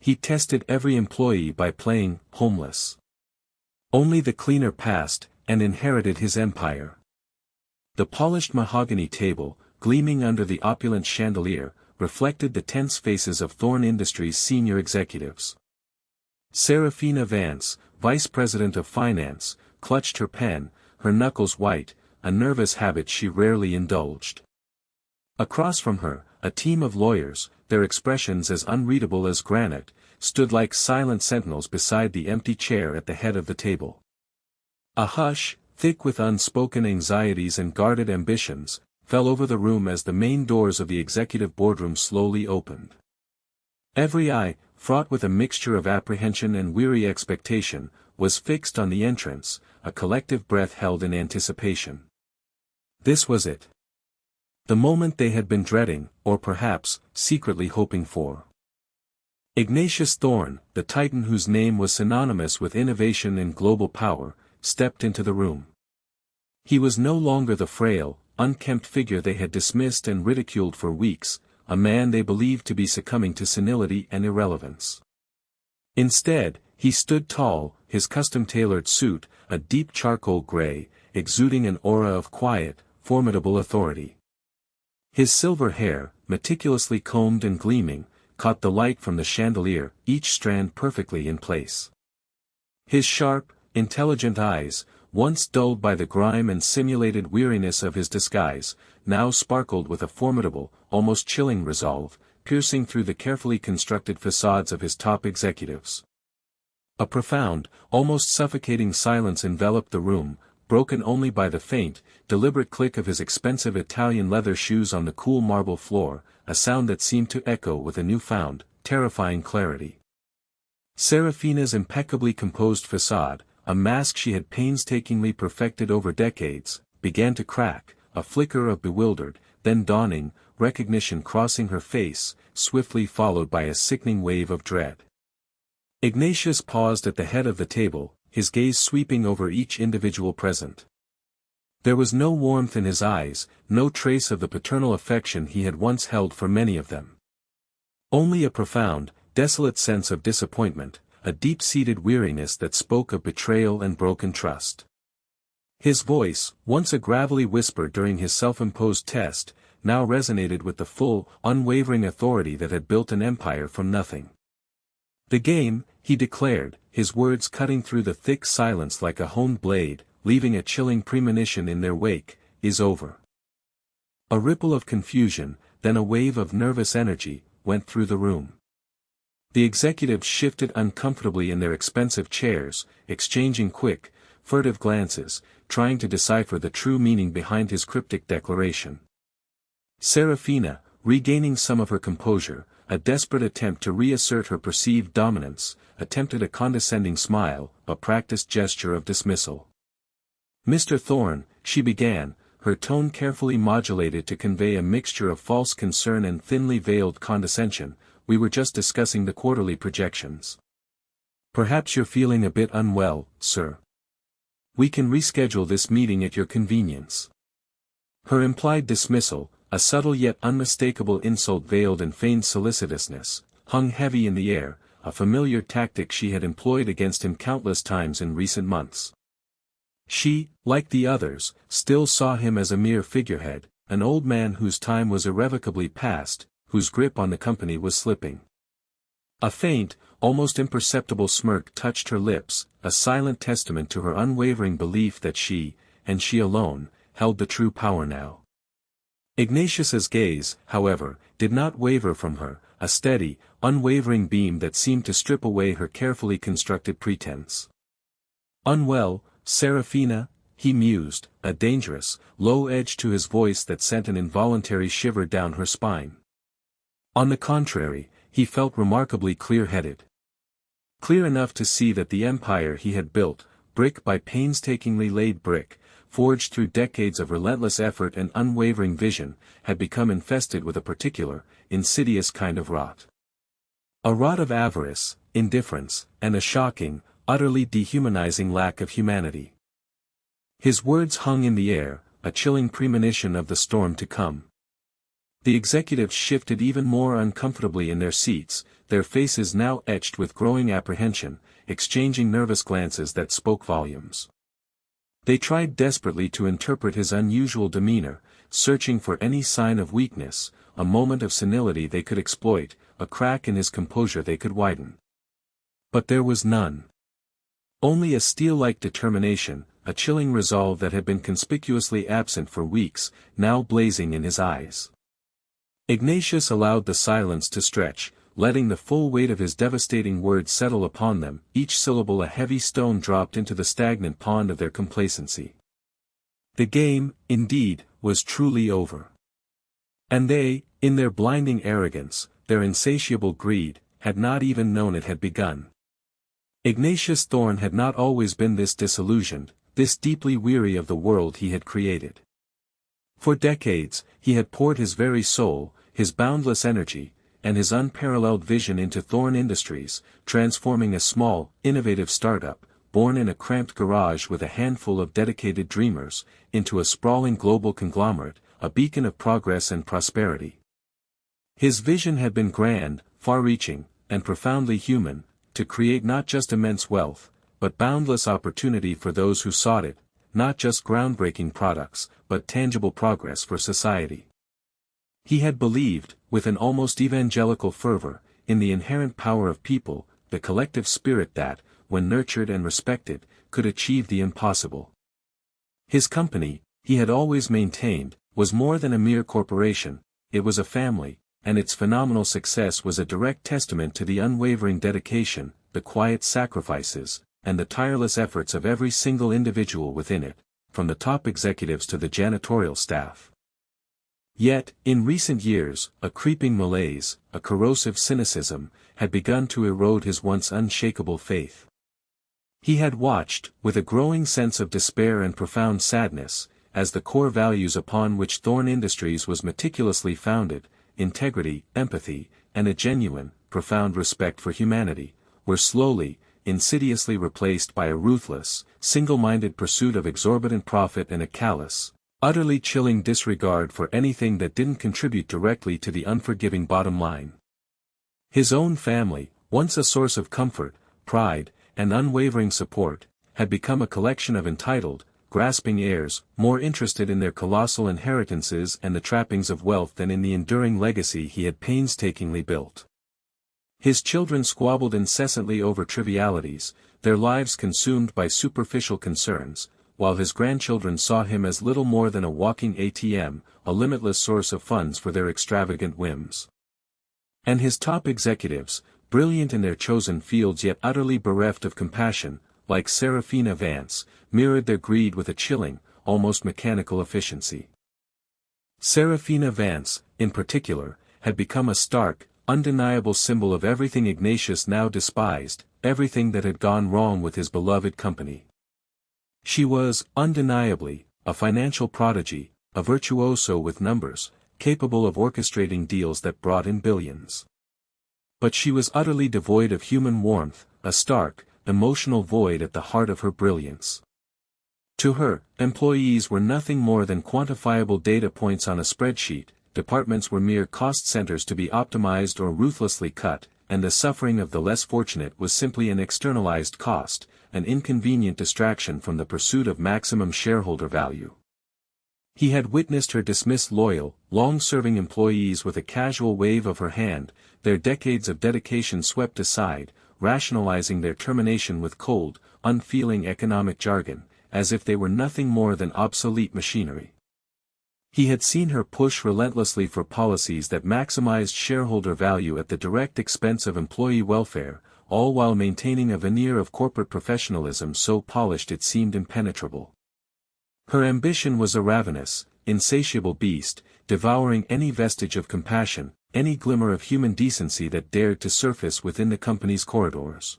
He tested every employee by playing homeless. Only the cleaner passed, and inherited his empire. The polished mahogany table, gleaming under the opulent chandelier, reflected the tense faces of Thorne Industries' senior executives. Serafina Vance, vice president of finance, clutched her pen, her knuckles white, a nervous habit she rarely indulged. Across from her, a team of lawyers, their expressions as unreadable as granite, stood like silent sentinels beside the empty chair at the head of the table. A hush, thick with unspoken anxieties and guarded ambitions, fell over the room as the main doors of the executive boardroom slowly opened. Every eye, fraught with a mixture of apprehension and weary expectation, was fixed on the entrance, a collective breath held in anticipation. This was it. The moment they had been dreading, or perhaps, secretly hoping for. Ignatius Thorne, the titan whose name was synonymous with innovation and global power, stepped into the room. He was no longer the frail, unkempt figure they had dismissed and ridiculed for weeks, a man they believed to be succumbing to senility and irrelevance. Instead, he stood tall, his custom-tailored suit, a deep charcoal gray, exuding an aura of quiet, formidable authority. His silver hair, meticulously combed and gleaming, caught the light from the chandelier, each strand perfectly in place. His sharp, intelligent eyes, once dulled by the grime and simulated weariness of his disguise, now sparkled with a formidable, almost chilling resolve, piercing through the carefully constructed facades of his top executives. A profound, almost suffocating silence enveloped the room, broken only by the faint, deliberate click of his expensive Italian leather shoes on the cool marble floor, a sound that seemed to echo with a newfound, terrifying clarity. Serafina's impeccably composed facade, a mask she had painstakingly perfected over decades, began to crack, a flicker of bewildered, then dawning, recognition crossing her face, swiftly followed by a sickening wave of dread. Ignatius paused at the head of the table, his gaze sweeping over each individual present. There was no warmth in his eyes, no trace of the paternal affection he had once held for many of them. Only a profound, desolate sense of disappointment, a deep-seated weariness that spoke of betrayal and broken trust. His voice, once a gravelly whisper during his self-imposed test, now resonated with the full, unwavering authority that had built an empire from nothing. "The game," he declared, his words cutting through the thick silence like a honed blade, leaving a chilling premonition in their wake, "is over." A ripple of confusion, then a wave of nervous energy, went through the room. The executives shifted uncomfortably in their expensive chairs, exchanging quick, furtive glances, trying to decipher the true meaning behind his cryptic declaration. Serafina, regaining some of her composure, a desperate attempt to reassert her perceived dominance, attempted a condescending smile, a practiced gesture of dismissal. "Mr. Thorne," she began, her tone carefully modulated to convey a mixture of false concern and thinly veiled condescension, "we were just discussing the quarterly projections. Perhaps you're feeling a bit unwell, sir. We can reschedule this meeting at your convenience." Her implied dismissal, a subtle yet unmistakable insult veiled in feigned solicitousness, hung heavy in the air, a familiar tactic she had employed against him countless times in recent months. She, like the others, still saw him as a mere figurehead, an old man whose time was irrevocably past, whose grip on the company was slipping. A faint, almost imperceptible smirk touched her lips, a silent testament to her unwavering belief that she, and she alone, held the true power now. Ignatius's gaze, however, did not waver from her, a steady, unwavering beam that seemed to strip away her carefully constructed pretense. "Unwell, Serafina?" he mused, a dangerous, low edge to his voice that sent an involuntary shiver down her spine. On the contrary, he felt remarkably clear-headed. Clear enough to see that the empire he had built, brick by painstakingly laid brick, forged through decades of relentless effort and unwavering vision, had become infested with a particular, insidious kind of rot. A rot of avarice, indifference, and a shocking, utterly dehumanizing lack of humanity. His words hung in the air, a chilling premonition of the storm to come. The executives shifted even more uncomfortably in their seats, their faces now etched with growing apprehension, exchanging nervous glances that spoke volumes. They tried desperately to interpret his unusual demeanor, searching for any sign of weakness, a moment of senility they could exploit, a crack in his composure they could widen. But there was none. Only a steel-like determination, a chilling resolve that had been conspicuously absent for weeks, now blazing in his eyes. Ignatius allowed the silence to stretch, letting the full weight of his devastating words settle upon them, each syllable a heavy stone dropped into the stagnant pond of their complacency. The game, indeed, was truly over. And they, in their blinding arrogance, their insatiable greed, had not even known it had begun. Ignatius Thorne had not always been this disillusioned, this deeply weary of the world he had created. For decades, he had poured his very soul, his boundless energy, and his unparalleled vision into Thorne Industries, transforming a small, innovative startup, born in a cramped garage with a handful of dedicated dreamers, into a sprawling global conglomerate, a beacon of progress and prosperity. His vision had been grand, far-reaching, and profoundly human, to create not just immense wealth, but boundless opportunity for those who sought it, not just groundbreaking products, but tangible progress for society. He had believed, with an almost evangelical fervor, in the inherent power of people, the collective spirit that, when nurtured and respected, could achieve the impossible. His company, he had always maintained, was more than a mere corporation, it was a family, and its phenomenal success was a direct testament to the unwavering dedication, the quiet sacrifices, and the tireless efforts of every single individual within it, from the top executives to the janitorial staff. Yet, in recent years, a creeping malaise, a corrosive cynicism, had begun to erode his once unshakable faith. He had watched, with a growing sense of despair and profound sadness, as the core values upon which Thorne Industries was meticulously founded, integrity, empathy, and a genuine, profound respect for humanity, were slowly, insidiously replaced by a ruthless, single-minded pursuit of exorbitant profit and a callous, utterly chilling disregard for anything that didn't contribute directly to the unforgiving bottom line. His own family, once a source of comfort, pride, and unwavering support, had become a collection of entitled, grasping heirs, more interested in their colossal inheritances and the trappings of wealth than in the enduring legacy he had painstakingly built. His children squabbled incessantly over trivialities, their lives consumed by superficial concerns, while his grandchildren saw him as little more than a walking ATM, a limitless source of funds for their extravagant whims. And his top executives, brilliant in their chosen fields yet utterly bereft of compassion, like Serafina Vance, mirrored their greed with a chilling, almost mechanical efficiency. Serafina Vance, in particular, had become a stark, undeniable symbol of everything Ignatius now despised, everything that had gone wrong with his beloved company. She was, undeniably, a financial prodigy, a virtuoso with numbers, capable of orchestrating deals that brought in billions. But she was utterly devoid of human warmth, a stark, emotional void at the heart of her brilliance. To her, employees were nothing more than quantifiable data points on a spreadsheet, departments were mere cost centers to be optimized or ruthlessly cut, and the suffering of the less fortunate was simply an externalized cost, an inconvenient distraction from the pursuit of maximum shareholder value. He had witnessed her dismiss loyal, long-serving employees with a casual wave of her hand, their decades of dedication swept aside, rationalizing their termination with cold, unfeeling economic jargon, as if they were nothing more than obsolete machinery. He had seen her push relentlessly for policies that maximized shareholder value at the direct expense of employee welfare, all while maintaining a veneer of corporate professionalism so polished it seemed impenetrable. Her ambition was a ravenous, insatiable beast, devouring any vestige of compassion, any glimmer of human decency that dared to surface within the company's corridors.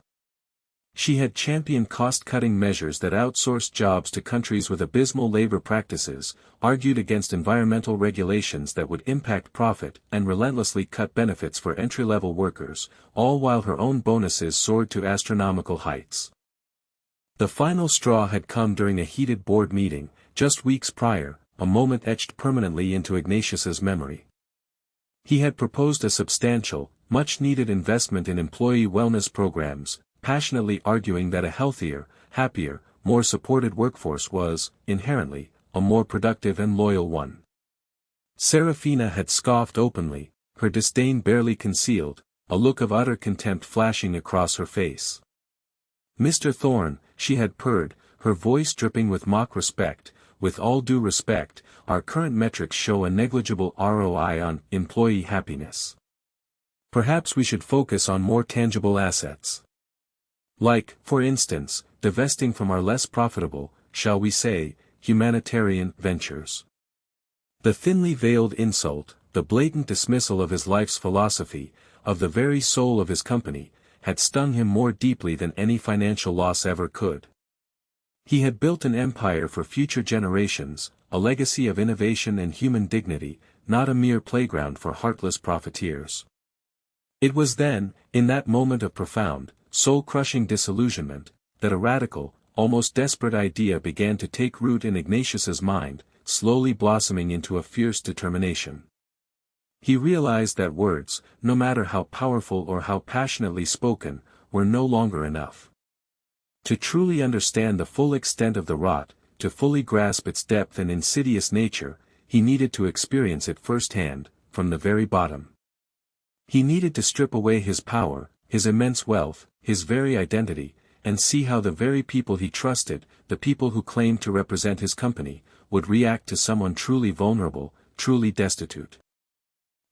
She had championed cost-cutting measures that outsourced jobs to countries with abysmal labor practices, argued against environmental regulations that would impact profit, and relentlessly cut benefits for entry-level workers, all while her own bonuses soared to astronomical heights. The final straw had come during a heated board meeting, just weeks prior, a moment etched permanently into Ignatius's memory. He had proposed a substantial, much-needed investment in employee wellness programs, passionately arguing that a healthier, happier, more supported workforce was, inherently, a more productive and loyal one. Serafina had scoffed openly, her disdain barely concealed, a look of utter contempt flashing across her face. "Mr. Thorne," she had purred, her voice dripping with mock respect, "with all due respect, our current metrics show a negligible ROI on employee happiness. Perhaps we should focus on more tangible assets. Like, for instance, divesting from our less profitable, shall we say, humanitarian ventures." The thinly veiled insult, the blatant dismissal of his life's philosophy, of the very soul of his company, had stung him more deeply than any financial loss ever could. He had built an empire for future generations, a legacy of innovation and human dignity, not a mere playground for heartless profiteers. It was then, in that moment of profound, soul-crushing disillusionment, that a radical, almost desperate idea began to take root in Ignatius's mind, slowly blossoming into a fierce determination. He realized that words, no matter how powerful or how passionately spoken, were no longer enough. To truly understand the full extent of the rot, to fully grasp its depth and insidious nature, he needed to experience it firsthand, from the very bottom. He needed to strip away his power, his immense wealth, his very identity, and see how the very people he trusted, the people who claimed to represent his company, would react to someone truly vulnerable, truly destitute.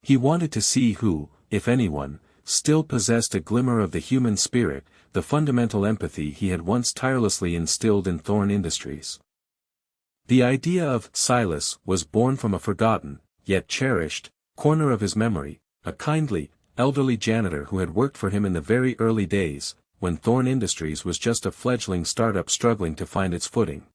He wanted to see who, if anyone, still possessed a glimmer of the human spirit, the fundamental empathy he had once tirelessly instilled in Thorne Industries. The idea of Silas was born from a forgotten, yet cherished, corner of his memory, a kindly, elderly janitor who had worked for him in the very early days, when Thorne Industries was just a fledgling startup struggling to find its footing.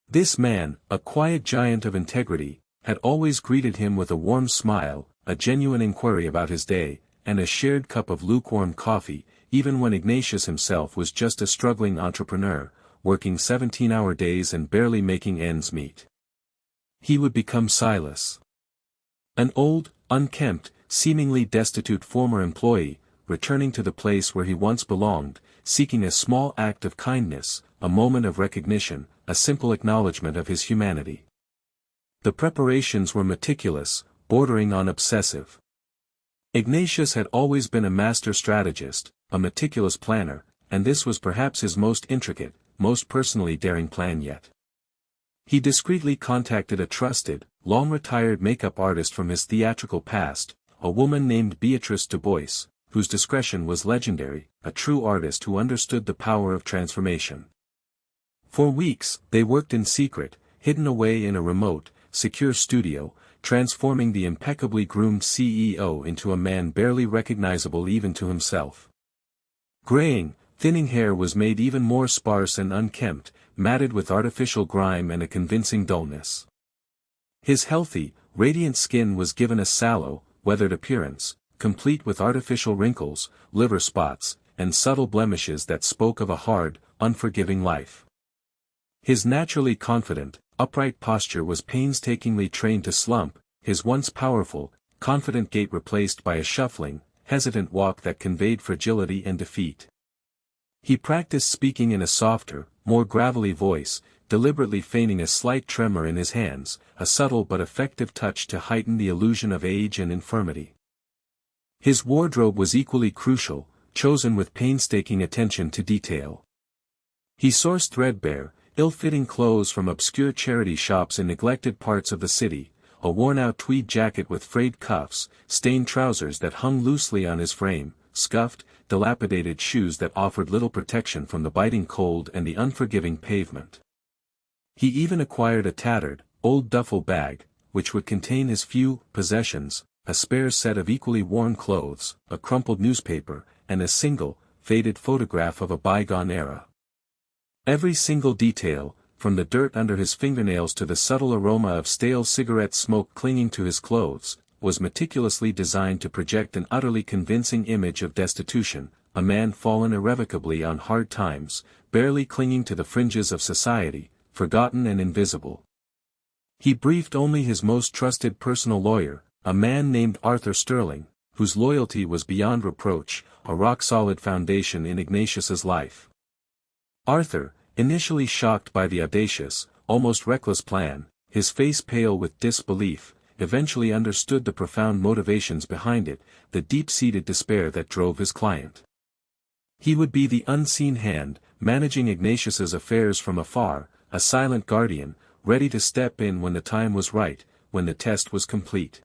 This man, a quiet giant of integrity, had always greeted him with a warm smile, a genuine inquiry about his day, and a shared cup of lukewarm coffee, even when Ignatius himself was just a struggling entrepreneur, working 17-hour days and barely making ends meet. He would become Silas. An old, unkempt, seemingly destitute former employee, returning to the place where he once belonged, seeking a small act of kindness, a moment of recognition, a simple acknowledgement of his humanity. The preparations were meticulous, bordering on obsessive. Ignatius had always been a master strategist, a meticulous planner, and this was perhaps his most intricate, most personally daring plan yet. He discreetly contacted a trusted, long-retired makeup artist from his theatrical past, a woman named Beatrice Dubois, whose discretion was legendary, a true artist who understood the power of transformation. For weeks, they worked in secret, hidden away in a remote, secure studio, transforming the impeccably groomed CEO into a man barely recognizable even to himself. Graying, thinning hair was made even more sparse and unkempt, matted with artificial grime and a convincing dullness. His healthy, radiant skin was given a sallow, weathered appearance, complete with artificial wrinkles, liver spots, and subtle blemishes that spoke of a hard, unforgiving life. His naturally confident, upright posture was painstakingly trained to slump, his once powerful, confident gait replaced by a shuffling, hesitant walk that conveyed fragility and defeat. He practiced speaking in a softer, more gravelly voice, deliberately feigning a slight tremor in his hands, a subtle but effective touch to heighten the illusion of age and infirmity. His wardrobe was equally crucial, chosen with painstaking attention to detail. He sourced threadbare, ill-fitting clothes from obscure charity shops in neglected parts of the city, a worn-out tweed jacket with frayed cuffs, stained trousers that hung loosely on his frame, scuffed, dilapidated shoes that offered little protection from the biting cold and the unforgiving pavement. He even acquired a tattered, old duffel bag, which would contain his few possessions, a spare set of equally worn clothes, a crumpled newspaper, and a single, faded photograph of a bygone era. Every single detail, from the dirt under his fingernails to the subtle aroma of stale cigarette smoke clinging to his clothes, was meticulously designed to project an utterly convincing image of destitution, a man fallen irrevocably on hard times, barely clinging to the fringes of society, forgotten and invisible. He briefed only his most trusted personal lawyer, a man named Arthur Sterling, whose loyalty was beyond reproach, a rock-solid foundation in Ignatius's life. Arthur, initially shocked by the audacious, almost reckless plan, his face pale with disbelief, eventually understood the profound motivations behind it, the deep-seated despair that drove his client. He would be the unseen hand, managing Ignatius's affairs from afar, a silent guardian, ready to step in when the time was right, when the test was complete.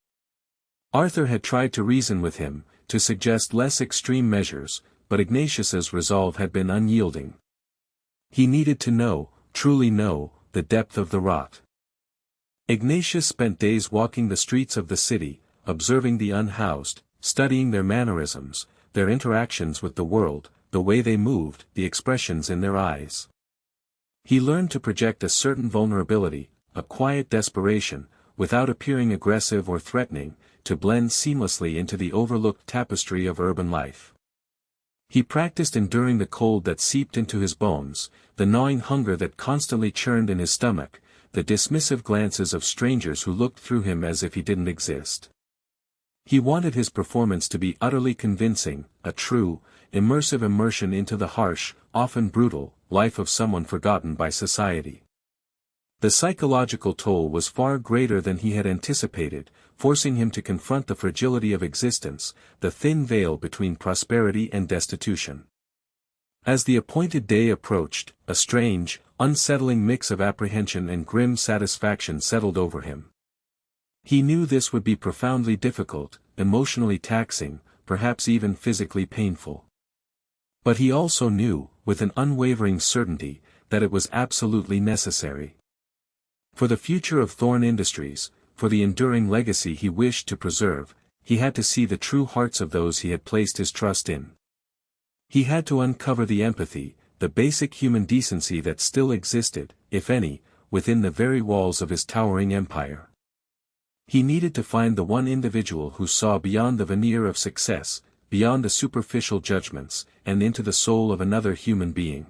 Arthur had tried to reason with him, to suggest less extreme measures, but Ignatius's resolve had been unyielding. He needed to know, truly know, the depth of the rot. Ignatius spent days walking the streets of the city, observing the unhoused, studying their mannerisms, their interactions with the world, the way they moved, the expressions in their eyes. He learned to project a certain vulnerability, a quiet desperation, without appearing aggressive or threatening, to blend seamlessly into the overlooked tapestry of urban life. He practiced enduring the cold that seeped into his bones, the gnawing hunger that constantly churned in his stomach, the dismissive glances of strangers who looked through him as if he didn't exist. He wanted his performance to be utterly convincing, a true, immersive immersion into the harsh, often brutal, life of someone forgotten by society. The psychological toll was far greater than he had anticipated, forcing him to confront the fragility of existence, the thin veil between prosperity and destitution. As the appointed day approached, a strange, unsettling mix of apprehension and grim satisfaction settled over him. He knew this would be profoundly difficult, emotionally taxing, perhaps even physically painful. But he also knew, with an unwavering certainty, that it was absolutely necessary. For the future of Thorn Industries, for the enduring legacy he wished to preserve, he had to see the true hearts of those he had placed his trust in. He had to uncover the empathy, the basic human decency that still existed, if any, within the very walls of his towering empire. He needed to find the one individual who saw beyond the veneer of success, beyond the superficial judgments, and into the soul of another human being.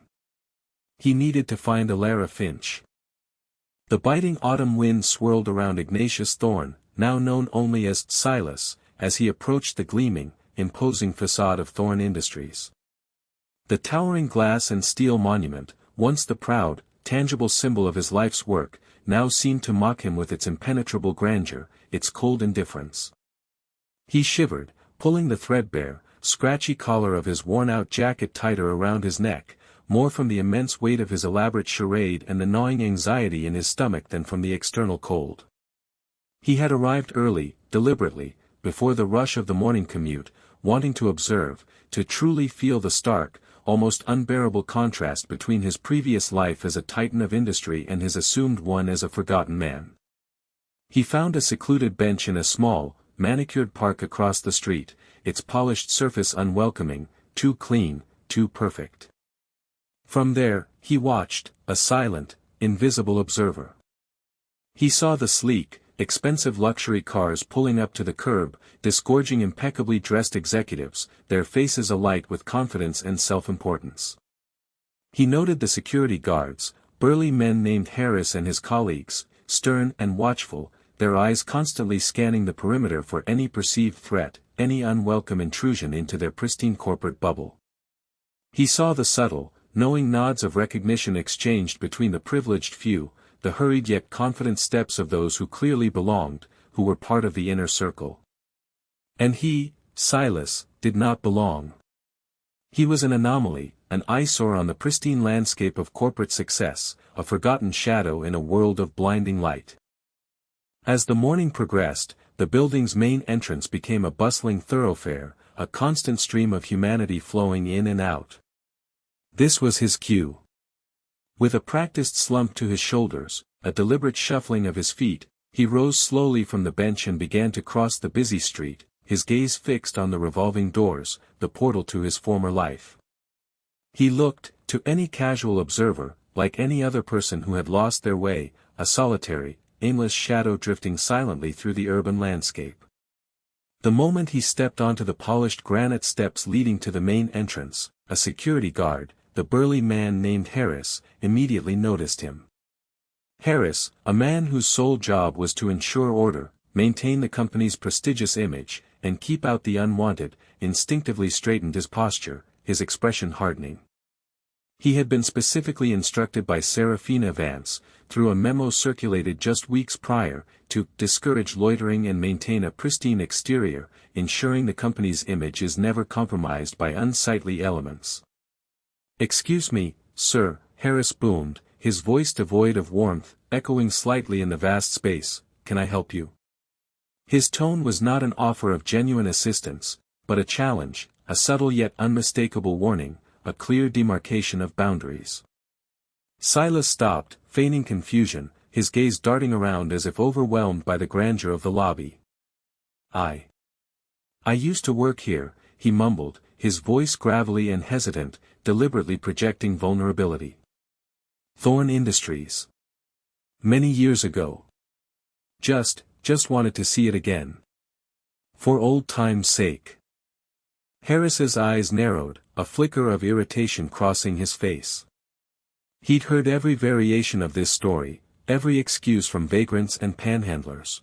He needed to find Alara Finch. The biting autumn wind swirled around Ignatius Thorn, now known only as Silas, as he approached the gleaming, imposing facade of Thorn Industries. The towering glass and steel monument, once the proud, tangible symbol of his life's work, now seemed to mock him with its impenetrable grandeur, its cold indifference. He shivered, pulling the threadbare, scratchy collar of his worn-out jacket tighter around his neck, more from the immense weight of his elaborate charade and the gnawing anxiety in his stomach than from the external cold. He had arrived early, deliberately, before the rush of the morning commute, wanting to observe, to truly feel the stark, almost unbearable contrast between his previous life as a titan of industry and his assumed one as a forgotten man. He found a secluded bench in a small, manicured park across the street, its polished surface unwelcoming, too clean, too perfect. From there, he watched, a silent, invisible observer. He saw the sleek, expensive luxury cars pulling up to the curb, disgorging impeccably dressed executives, their faces alight with confidence and self-importance. He noted the security guards, burly men named Harris and his colleagues, stern and watchful, their eyes constantly scanning the perimeter for any perceived threat, any unwelcome intrusion into their pristine corporate bubble. He saw the subtle, knowing nods of recognition exchanged between the privileged few, the hurried yet confident steps of those who clearly belonged, who were part of the inner circle. And he, Silas, did not belong. He was an anomaly, an eyesore on the pristine landscape of corporate success, a forgotten shadow in a world of blinding light. As the morning progressed, the building's main entrance became a bustling thoroughfare, a constant stream of humanity flowing in and out. This was his cue. With a practiced slump to his shoulders, a deliberate shuffling of his feet, he rose slowly from the bench and began to cross the busy street, his gaze fixed on the revolving doors, the portal to his former life. He looked, to any casual observer, like any other person who had lost their way, a solitary, aimless shadow drifting silently through the urban landscape. The moment he stepped onto the polished granite steps leading to the main entrance, a security guard, the burly man named Harris, immediately noticed him. Harris, a man whose sole job was to ensure order, maintain the company's prestigious image, and keep out the unwanted, instinctively straightened his posture, his expression hardening. He had been specifically instructed by Serafina Vance, through a memo circulated just weeks prior, to discourage loitering and maintain a pristine exterior, ensuring the company's image is never compromised by unsightly elements. "Excuse me, sir," Harris boomed, his voice devoid of warmth, echoing slightly in the vast space, "can I help you?" His tone was not an offer of genuine assistance, but a challenge, a subtle yet unmistakable warning, a clear demarcation of boundaries. Silas stopped, feigning confusion, his gaze darting around as if overwhelmed by the grandeur of the lobby. I used to work here," he mumbled, his voice gravelly and hesitant, deliberately projecting vulnerability. "Thorn Industries. Many years ago. Just wanted to see it again. For old time's sake." Harris's eyes narrowed, a flicker of irritation crossing his face. He'd heard every variation of this story, every excuse from vagrants and panhandlers.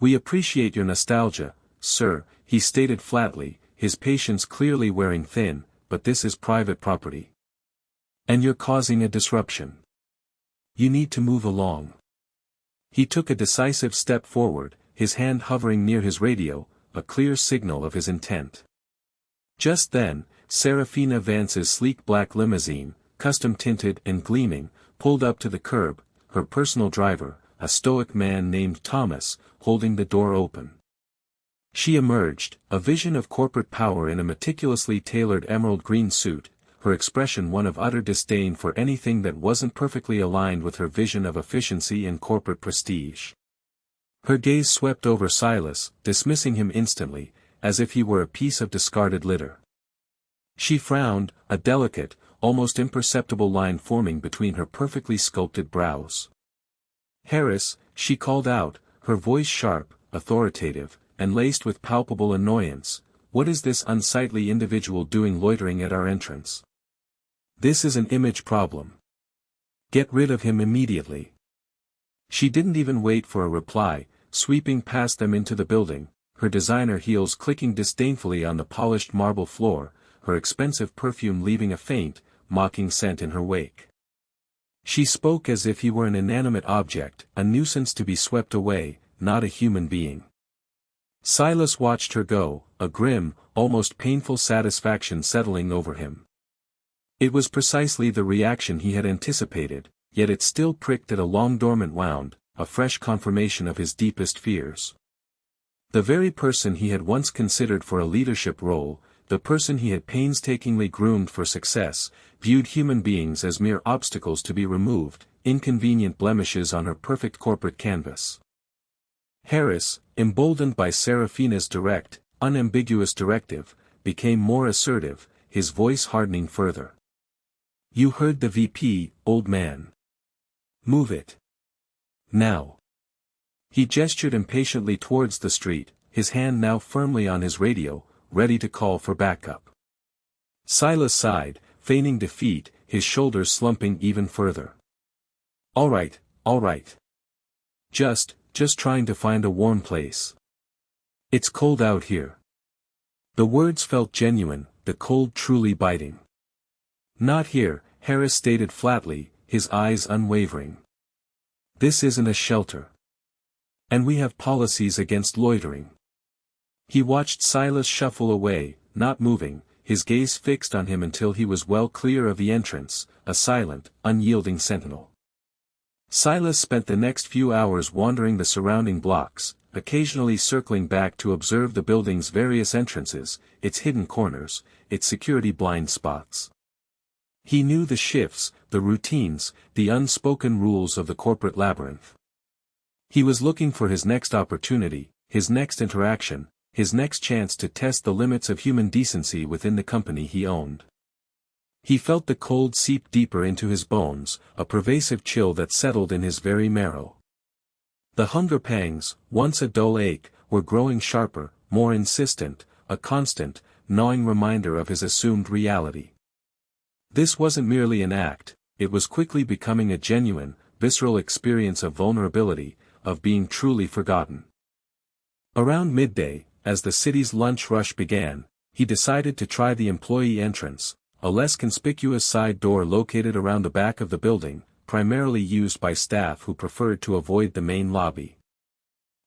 "We appreciate your nostalgia, sir," he stated flatly, his patience clearly wearing thin, "but this is private property. And you're causing a disruption. You need to move along." He took a decisive step forward, his hand hovering near his radio, a clear signal of his intent. Just then, Serafina Vance's sleek black limousine, custom-tinted and gleaming, pulled up to the curb, her personal driver, a stoic man named Thomas, holding the door open. She emerged, a vision of corporate power in a meticulously tailored emerald green suit, her expression one of utter disdain for anything that wasn't perfectly aligned with her vision of efficiency and corporate prestige. Her gaze swept over Silas, dismissing him instantly, as if he were a piece of discarded litter. She frowned, a delicate, almost imperceptible line forming between her perfectly sculpted brows. "Harris," she called out, her voice sharp, authoritative, and laced with palpable annoyance, "what is this unsightly individual doing loitering at our entrance? This is an image problem. Get rid of him immediately." She didn't even wait for a reply, sweeping past them into the building, her designer heels clicking disdainfully on the polished marble floor, her expensive perfume leaving a faint, mocking scent in her wake. She spoke as if he were an inanimate object, a nuisance to be swept away, not a human being. Silas watched her go, a grim, almost painful satisfaction settling over him. It was precisely the reaction he had anticipated, yet it still pricked at a long-dormant wound, a fresh confirmation of his deepest fears. The very person he had once considered for a leadership role, the person he had painstakingly groomed for success, viewed human beings as mere obstacles to be removed, inconvenient blemishes on her perfect corporate canvas. Harris, emboldened by Serafina's direct, unambiguous directive, became more assertive, his voice hardening further. "You heard the VP, old man. Move it. Now." He gestured impatiently towards the street, his hand now firmly on his radio, ready to call for backup. Silas sighed, feigning defeat, his shoulders slumping even further. All right. Just trying to find a warm place. It's cold out here." The words felt genuine, the cold truly biting. "Not here," Harris stated flatly, his eyes unwavering. "This isn't a shelter. And we have policies against loitering." He watched Silas shuffle away, not moving, his gaze fixed on him until he was well clear of the entrance, a silent, unyielding sentinel. Silas spent the next few hours wandering the surrounding blocks, occasionally circling back to observe the building's various entrances, its hidden corners, its security blind spots. He knew the shifts, the routines, the unspoken rules of the corporate labyrinth. He was looking for his next opportunity, his next interaction, his next chance to test the limits of human decency within the company he owned. He felt the cold seep deeper into his bones, a pervasive chill that settled in his very marrow. The hunger pangs, once a dull ache, were growing sharper, more insistent, a constant, gnawing reminder of his assumed reality. This wasn't merely an act, it was quickly becoming a genuine, visceral experience of vulnerability, of being truly forgotten. Around midday, as the city's lunch rush began, he decided to try the employee entrance, a less conspicuous side door located around the back of the building, primarily used by staff who preferred to avoid the main lobby.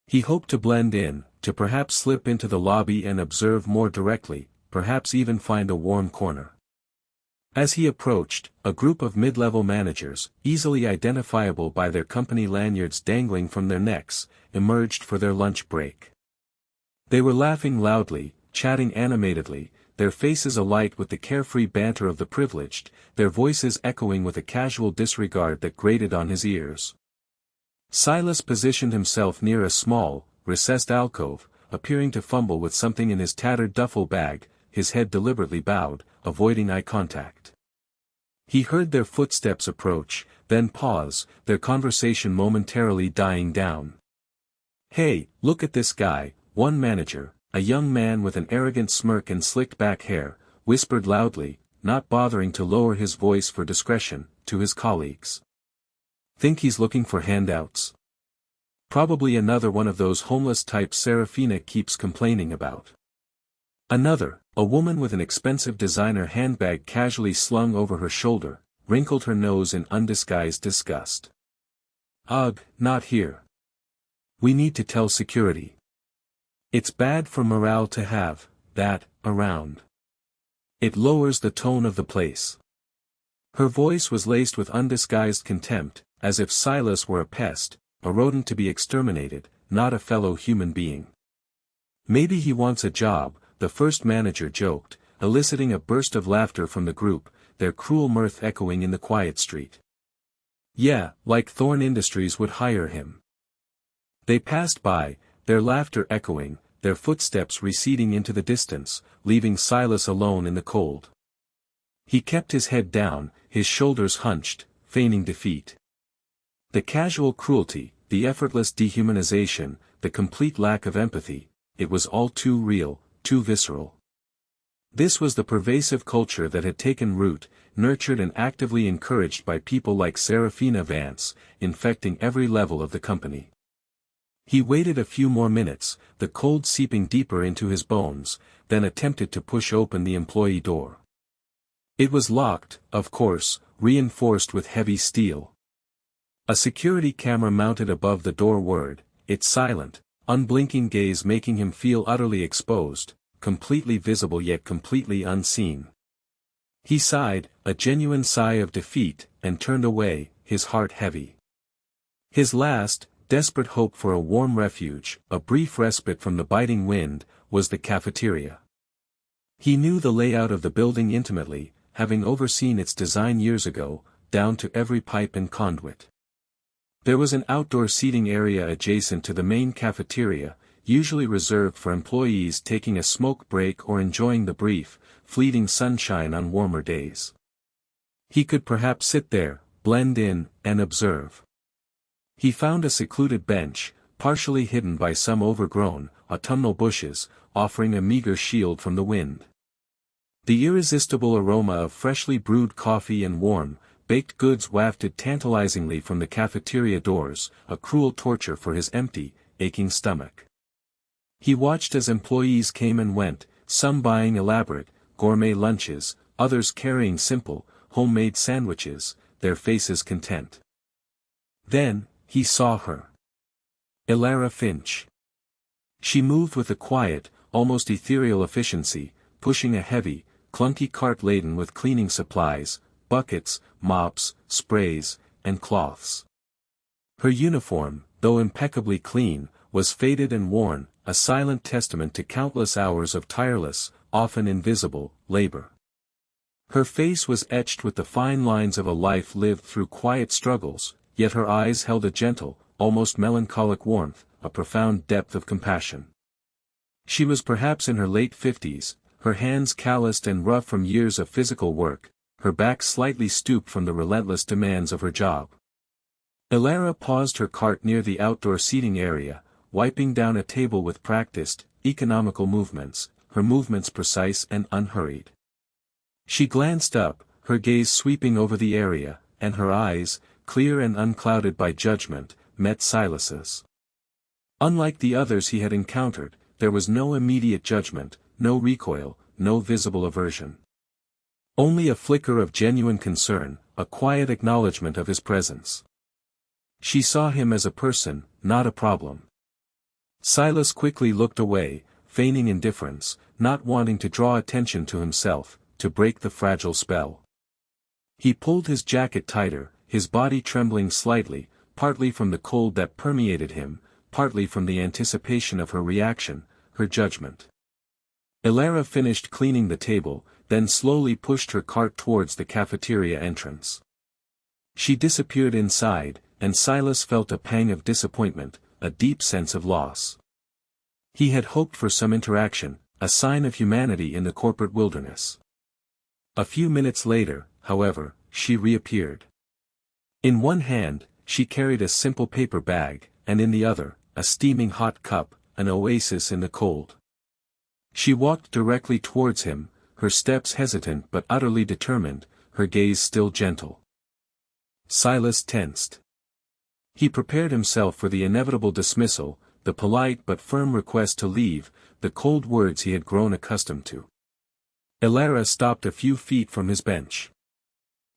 He hoped to blend in, to perhaps slip into the lobby and observe more directly, perhaps even find a warm corner. As he approached, a group of mid-level managers, easily identifiable by their company lanyards dangling from their necks, emerged for their lunch break. They were laughing loudly, chatting animatedly, their faces alight with the carefree banter of the privileged, their voices echoing with a casual disregard that grated on his ears. Silas positioned himself near a small, recessed alcove, appearing to fumble with something in his tattered duffel bag, his head deliberately bowed, avoiding eye contact. He heard their footsteps approach, then pause, their conversation momentarily dying down. "Hey, look at this guy," one manager, a young man with an arrogant smirk and slicked back hair, whispered loudly, not bothering to lower his voice for discretion, to his colleagues. "Think he's looking for handouts? Probably another one of those homeless types Serafina keeps complaining about." Another, a woman with an expensive designer handbag casually slung over her shoulder, wrinkled her nose in undisguised disgust. "Ugh, not here. We need to tell security. It's bad for morale to have that around. It lowers the tone of the place." Her voice was laced with undisguised contempt, as if Silas were a pest, a rodent to be exterminated, not a fellow human being. "Maybe he wants a job," the first manager joked, eliciting a burst of laughter from the group, their cruel mirth echoing in the quiet street. "Yeah, like Thorn Industries would hire him." They passed by, their laughter echoing, their footsteps receding into the distance, leaving Silas alone in the cold. He kept his head down, his shoulders hunched, feigning defeat. The casual cruelty, the effortless dehumanization, the complete lack of empathy, it was all too real, too visceral. This was the pervasive culture that had taken root, nurtured and actively encouraged by people like Serafina Vance, infecting every level of the company. He waited a few more minutes, the cold seeping deeper into his bones, then attempted to push open the employee door. It was locked, of course, reinforced with heavy steel. A security camera mounted above the door whirred, its silent, unblinking gaze making him feel utterly exposed, completely visible yet completely unseen. He sighed, a genuine sigh of defeat, and turned away, his heart heavy. His last, desperate hope for a warm refuge, a brief respite from the biting wind, was the cafeteria. He knew the layout of the building intimately, having overseen its design years ago, down to every pipe and conduit. There was an outdoor seating area adjacent to the main cafeteria, usually reserved for employees taking a smoke break or enjoying the brief, fleeting sunshine on warmer days. He could perhaps sit there, blend in, and observe. He found a secluded bench, partially hidden by some overgrown, autumnal bushes, offering a meager shield from the wind. The irresistible aroma of freshly brewed coffee and warm, baked goods wafted tantalizingly from the cafeteria doors, a cruel torture for his empty, aching stomach. He watched as employees came and went, some buying elaborate, gourmet lunches, others carrying simple, homemade sandwiches, their faces content. Then, he saw her. Elara Finch. She moved with a quiet, almost ethereal efficiency, pushing a heavy, clunky cart laden with cleaning supplies, buckets, mops, sprays, and cloths. Her uniform, though impeccably clean, was faded and worn, a silent testament to countless hours of tireless, often invisible, labor. Her face was etched with the fine lines of a life lived through quiet struggles, yet her eyes held a gentle, almost melancholic warmth, a profound depth of compassion. She was perhaps in her late 50s, her hands calloused and rough from years of physical work, her back slightly stooped from the relentless demands of her job. Elara paused her cart near the outdoor seating area, wiping down a table with practiced, economical movements, her movements precise and unhurried. She glanced up, her gaze sweeping over the area, and her eyes, clear and unclouded by judgment, met Silas's. Unlike the others he had encountered, there was no immediate judgment, no recoil, no visible aversion. Only a flicker of genuine concern, a quiet acknowledgement of his presence. She saw him as a person, not a problem. Silas quickly looked away, feigning indifference, not wanting to draw attention to himself, to break the fragile spell. He pulled his jacket tighter, his body trembling slightly, partly from the cold that permeated him, partly from the anticipation of her reaction, her judgment. Elara finished cleaning the table, then slowly pushed her cart towards the cafeteria entrance. She disappeared inside, and Silas felt a pang of disappointment, a deep sense of loss. He had hoped for some interaction, a sign of humanity in the corporate wilderness. A few minutes later, however, she reappeared. In one hand, she carried a simple paper bag, and in the other, a steaming hot cup, an oasis in the cold. She walked directly towards him, her steps hesitant but utterly determined, her gaze still gentle. Silas tensed. He prepared himself for the inevitable dismissal, the polite but firm request to leave, the cold words he had grown accustomed to. Elara stopped a few feet from his bench.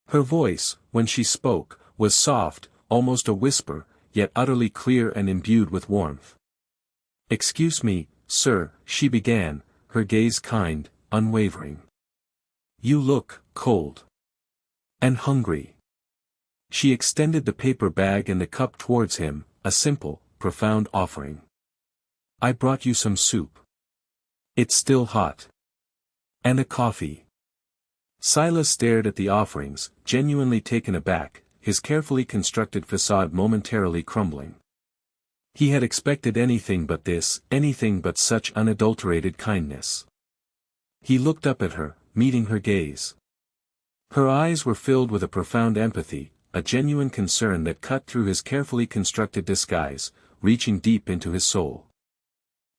Her voice, when she spoke, was soft, almost a whisper, yet utterly clear and imbued with warmth. "Excuse me, sir," she began, her gaze kind, unwavering. "You look cold. And hungry." She extended the paper bag and the cup towards him, a simple, profound offering. "I brought you some soup. It's still hot. And a coffee." Silas stared at the offerings, genuinely taken aback, his carefully constructed facade momentarily crumbling. He had expected anything but this, anything but such unadulterated kindness. He looked up at her, meeting her gaze. Her eyes were filled with a profound empathy, a genuine concern that cut through his carefully constructed disguise, reaching deep into his soul.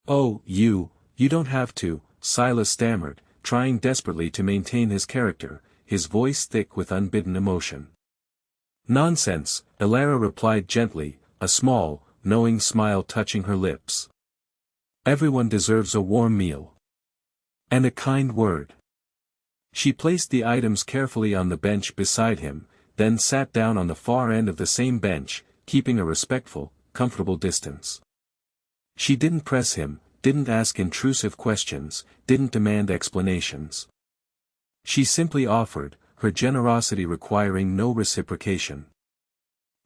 "Oh, you don't have to," Silas stammered, trying desperately to maintain his character, his voice thick with unbidden emotion. "Nonsense," Elara replied gently, a small, knowing smile touching her lips. "Everyone deserves a warm meal. And a kind word." She placed the items carefully on the bench beside him, then sat down on the far end of the same bench, keeping a respectful, comfortable distance. She didn't press him, didn't ask intrusive questions, didn't demand explanations. She simply offered, her generosity requiring no reciprocation.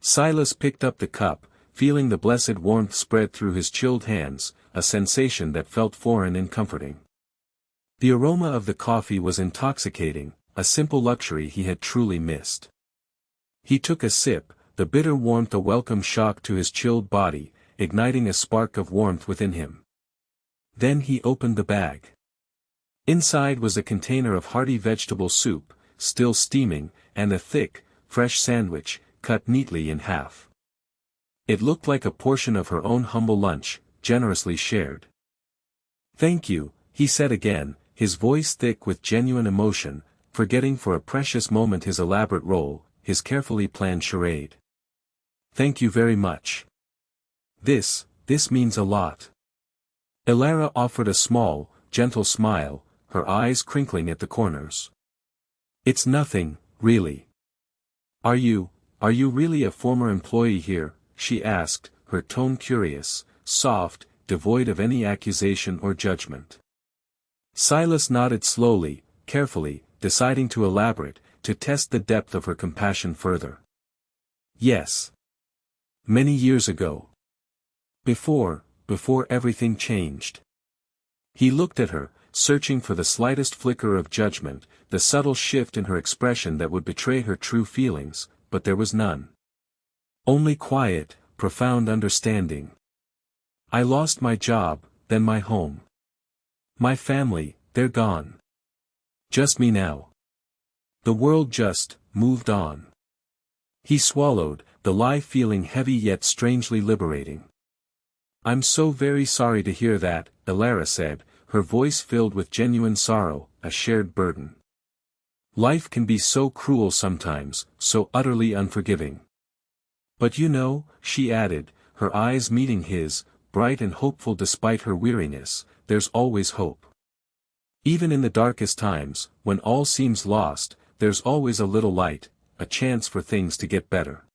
Silas picked up the cup, feeling the blessed warmth spread through his chilled hands, a sensation that felt foreign and comforting. The aroma of the coffee was intoxicating, a simple luxury he had truly missed. He took a sip, the bitter warmth a welcome shock to his chilled body, igniting a spark of warmth within him. Then he opened the bag. Inside was a container of hearty vegetable soup, still steaming, and a thick, fresh sandwich, cut neatly in half. It looked like a portion of her own humble lunch, generously shared. "Thank you," he said again, his voice thick with genuine emotion, forgetting for a precious moment his elaborate role, his carefully planned charade. "Thank you very much. This means a lot." Elara offered a small, gentle smile, her eyes crinkling at the corners. "It's nothing, really." Are you really a former employee here?" she asked, her tone curious, soft, devoid of any accusation or judgment. Silas nodded slowly, carefully, deciding to elaborate, to test the depth of her compassion further. "Yes. Many years ago. Before everything changed." He looked at her, searching for the slightest flicker of judgment, the subtle shift in her expression that would betray her true feelings, but there was none. Only quiet, profound understanding. "I lost my job, then my home. My family, they're gone. Just me now. The world just moved on." He swallowed, the lie feeling heavy yet strangely liberating. "I'm so very sorry to hear that," Elara said, her voice filled with genuine sorrow, a shared burden. "Life can be so cruel sometimes, so utterly unforgiving. But you know," she added, her eyes meeting his, bright and hopeful despite her weariness. There's always hope. Even in the darkest times, when all seems lost, there's always a little light, a chance for things to get better.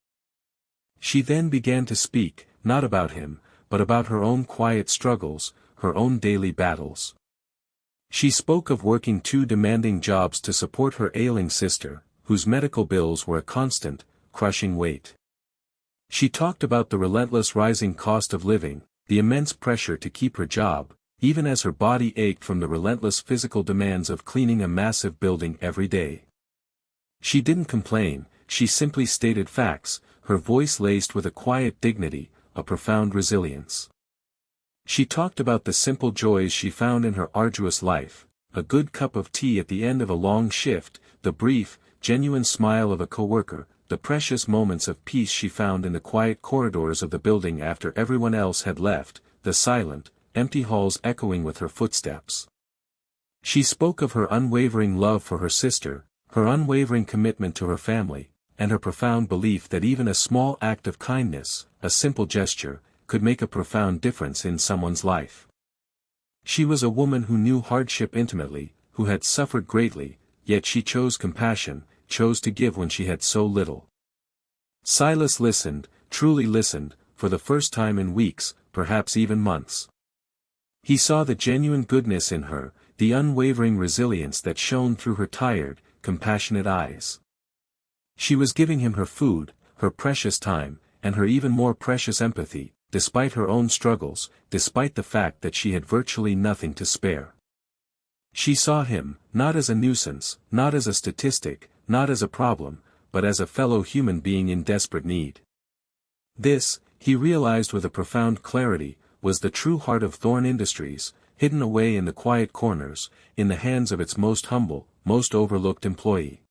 She then began to speak, not about him, but about her own quiet struggles, her own daily battles. She spoke of working 2 demanding jobs to support her ailing sister, whose medical bills were a constant, crushing weight. She talked about the relentless rising cost of living, the immense pressure to keep her job, even as her body ached from the relentless physical demands of cleaning a massive building every day. She didn't complain, she simply stated facts, her voice laced with a quiet dignity, a profound resilience. She talked about the simple joys she found in her arduous life, a good cup of tea at the end of a long shift, the brief, genuine smile of a coworker, the precious moments of peace she found in the quiet corridors of the building after everyone else had left, the silent, empty halls echoing with her footsteps. She spoke of her unwavering love for her sister, her unwavering commitment to her family, and her profound belief that even a small act of kindness, a simple gesture, could make a profound difference in someone's life. She was a woman who knew hardship intimately, who had suffered greatly, yet she chose compassion, chose to give when she had so little. Silas listened, truly listened, for the first time in weeks, perhaps even months. He saw the genuine goodness in her, the unwavering resilience that shone through her tired, compassionate eyes. She was giving him her food, her precious time, and her even more precious empathy, despite her own struggles, despite the fact that she had virtually nothing to spare. She saw him, not as a nuisance, not as a statistic, not as a problem, but as a fellow human being in desperate need. This, he realized with a profound clarity, was the true heart of Thorne Industries, hidden away in the quiet corners, in the hands of its most humble, most overlooked employee.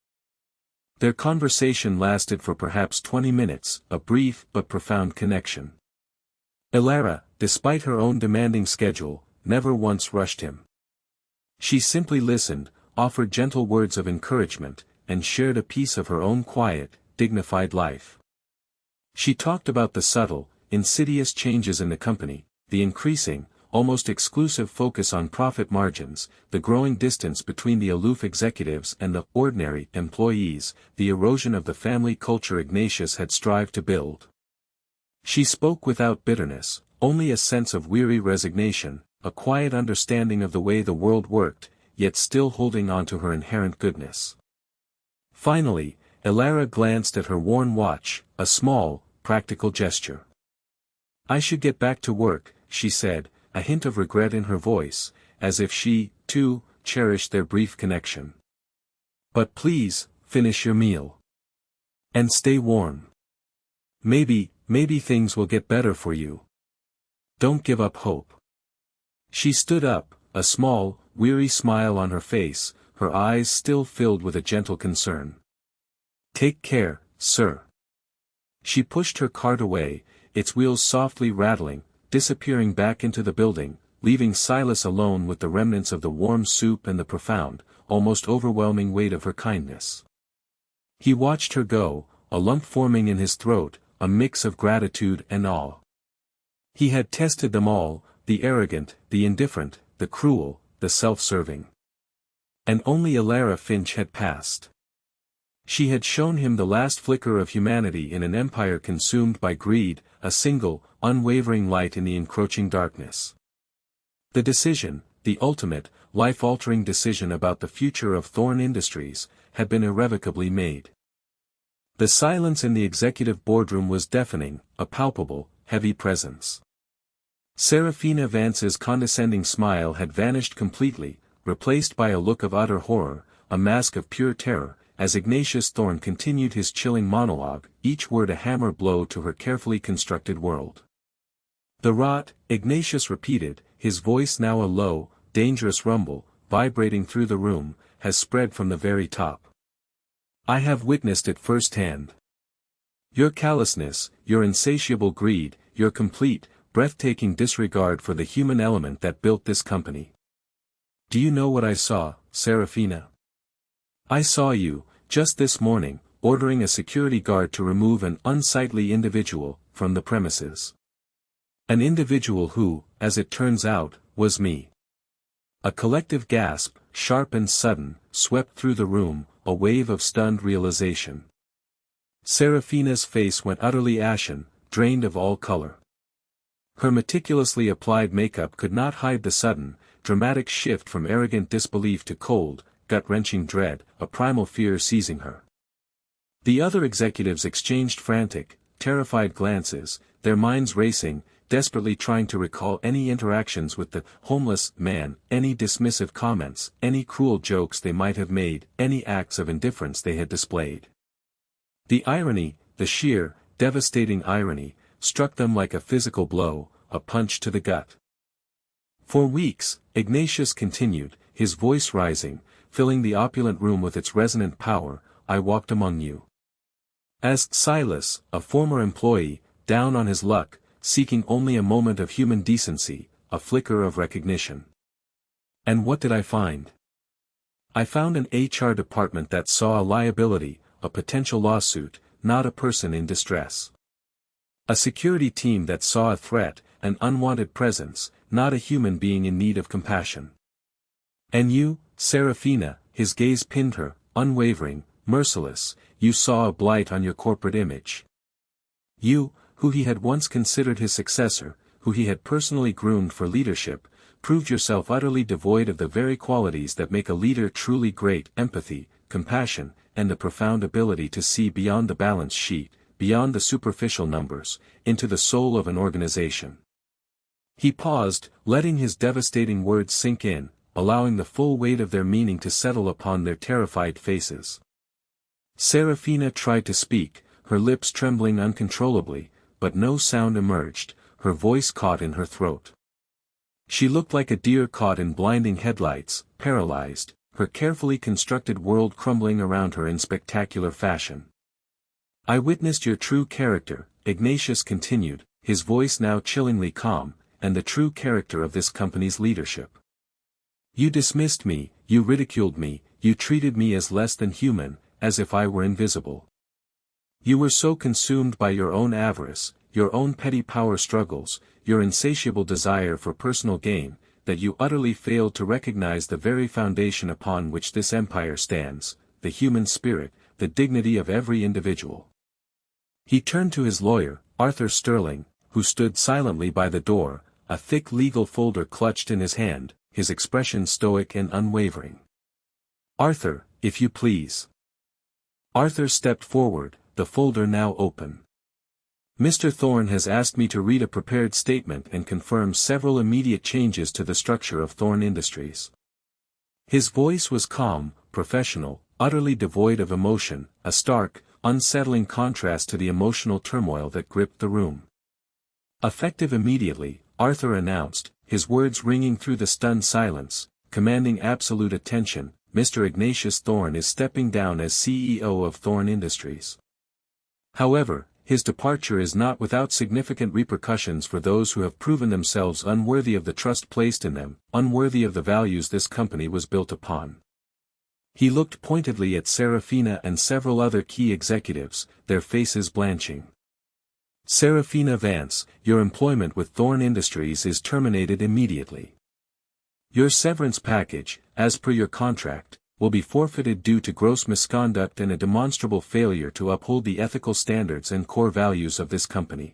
Their conversation lasted for perhaps 20 minutes, a brief but profound connection. Elara, despite her own demanding schedule, never once rushed him. She simply listened, offered gentle words of encouragement, and shared a piece of her own quiet, dignified life. She talked about the subtle, insidious changes in the company, the increasing, almost exclusive focus on profit margins, the growing distance between the aloof executives and the ordinary employees, the erosion of the family culture Ignatius had strived to build. She spoke without bitterness, only a sense of weary resignation, a quiet understanding of the way the world worked, yet still holding on to her inherent goodness. Finally, Elara glanced at her worn watch, a small, practical gesture. "I should get back to work," she said, a hint of regret in her voice, as if she, too, cherished their brief connection. "But please, finish your meal. And stay warm. Maybe things will get better for you. Don't give up hope." She stood up, a small, weary smile on her face, her eyes still filled with a gentle concern. "Take care, sir." She pushed her cart away, its wheels softly rattling, disappearing back into the building, leaving Silas alone with the remnants of the warm soup and the profound, almost overwhelming weight of her kindness. He watched her go, a lump forming in his throat, a mix of gratitude and awe. He had tested them all, the arrogant, the indifferent, the cruel, the self-serving. And only Elara Finch had passed. She had shown him the last flicker of humanity in an empire consumed by greed, a single, unwavering light in the encroaching darkness. The decision, the ultimate, life-altering decision about the future of Thorne Industries, had been irrevocably made. The silence in the executive boardroom was deafening, a palpable, heavy presence. Serafina Vance's condescending smile had vanished completely, replaced by a look of utter horror, a mask of pure terror, as Ignatius Thorne continued his chilling monologue, each word a hammer blow to her carefully constructed world. "The rot," Ignatius repeated, his voice now a low, dangerous rumble, vibrating through the room, "has spread from the very top. I have witnessed it firsthand. Your callousness, your insatiable greed, your complete, breathtaking disregard for the human element that built this company. Do you know what I saw, Serafina? I saw you, just this morning, ordering a security guard to remove an unsightly individual from the premises. An individual who, as it turns out, was me. A collective gasp, sharp and sudden, swept through the room, a wave of stunned realization. Serafina's face went utterly ashen, drained of all color. Her meticulously applied makeup could not hide the sudden, dramatic shift from arrogant disbelief to cold, gut-wrenching dread, a primal fear seizing her. The other executives exchanged frantic, terrified glances, their minds racing, desperately trying to recall any interactions with the homeless man, any dismissive comments, any cruel jokes they might have made, any acts of indifference they had displayed. The irony, the sheer, devastating irony, struck them like a physical blow, a punch to the gut. For weeks, Ignatius continued, his voice rising, filling the opulent room with its resonant power, I walked among you. As Silas, a former employee, down on his luck, seeking only a moment of human decency, a flicker of recognition. And what did I find? I found an HR department that saw a liability, a potential lawsuit, not a person in distress. A security team that saw a threat, an unwanted presence, not a human being in need of compassion. And you, Serafina, his gaze pinned her, unwavering, merciless, you saw a blight on your corporate image. You, who he had once considered his successor, who he had personally groomed for leadership, proved yourself utterly devoid of the very qualities that make a leader truly great: empathy, compassion, and the profound ability to see beyond the balance sheet, beyond the superficial numbers, into the soul of an organization. He paused, letting his devastating words sink in, allowing the full weight of their meaning to settle upon their terrified faces. Serafina tried to speak, her lips trembling uncontrollably, but no sound emerged, her voice caught in her throat. She looked like a deer caught in blinding headlights, paralyzed, her carefully constructed world crumbling around her in spectacular fashion. I witnessed your true character, Ignatius continued, his voice now chillingly calm, and the true character of this company's leadership. You dismissed me, you ridiculed me, you treated me as less than human, as if I were invisible. You were so consumed by your own avarice, your own petty power struggles, your insatiable desire for personal gain, that you utterly failed to recognize the very foundation upon which this empire stands, the human spirit, the dignity of every individual. He turned to his lawyer, Arthur Sterling, who stood silently by the door, a thick legal folder clutched in his hand, his expression stoic and unwavering. Arthur, if you please. Arthur stepped forward, the folder now open. Mr. Thorne has asked me to read a prepared statement and confirm several immediate changes to the structure of Thorne Industries. His voice was calm, professional, utterly devoid of emotion, a stark, unsettling contrast to the emotional turmoil that gripped the room. Effective immediately, Arthur announced, his words ringing through the stunned silence, commanding absolute attention, Mr. Ignatius Thorne is stepping down as CEO of Thorne Industries. However, his departure is not without significant repercussions for those who have proven themselves unworthy of the trust placed in them, unworthy of the values this company was built upon. He looked pointedly at Serafina and several other key executives, their faces blanching. Serafina Vance, your employment with Thorne Industries is terminated immediately. Your severance package, as per your contract, will be forfeited due to gross misconduct and a demonstrable failure to uphold the ethical standards and core values of this company.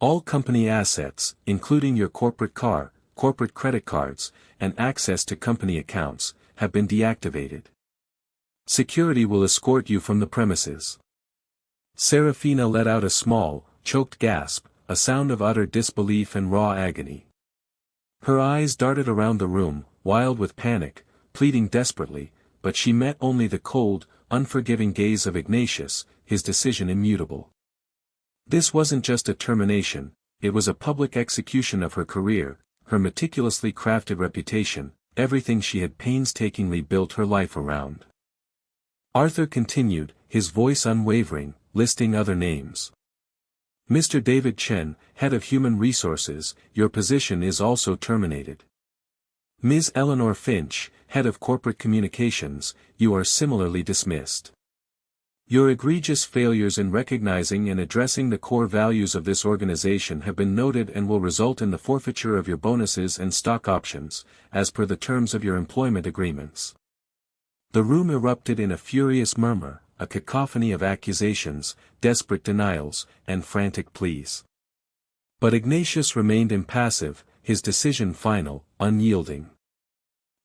All company assets, including your corporate car, corporate credit cards, and access to company accounts, have been deactivated. Security will escort you from the premises. Serafina let out a small, choked gasp, a sound of utter disbelief and raw agony. Her eyes darted around the room, wild with panic, pleading desperately, but she met only the cold, unforgiving gaze of Ignatius, his decision immutable. This wasn't just a termination, it was a public execution of her career, her meticulously crafted reputation, everything she had painstakingly built her life around. Arthur continued, his voice unwavering, listing other names. Mr. David Chen, head of human resources, your position is also terminated. Ms. Eleanor Finch, head of corporate communications, you are similarly dismissed. Your egregious failures in recognizing and addressing the core values of this organization have been noted and will result in the forfeiture of your bonuses and stock options, as per the terms of your employment agreements. The room erupted in a furious murmur, a cacophony of accusations, desperate denials, and frantic pleas. But Ignatius remained impassive, his decision final, unyielding.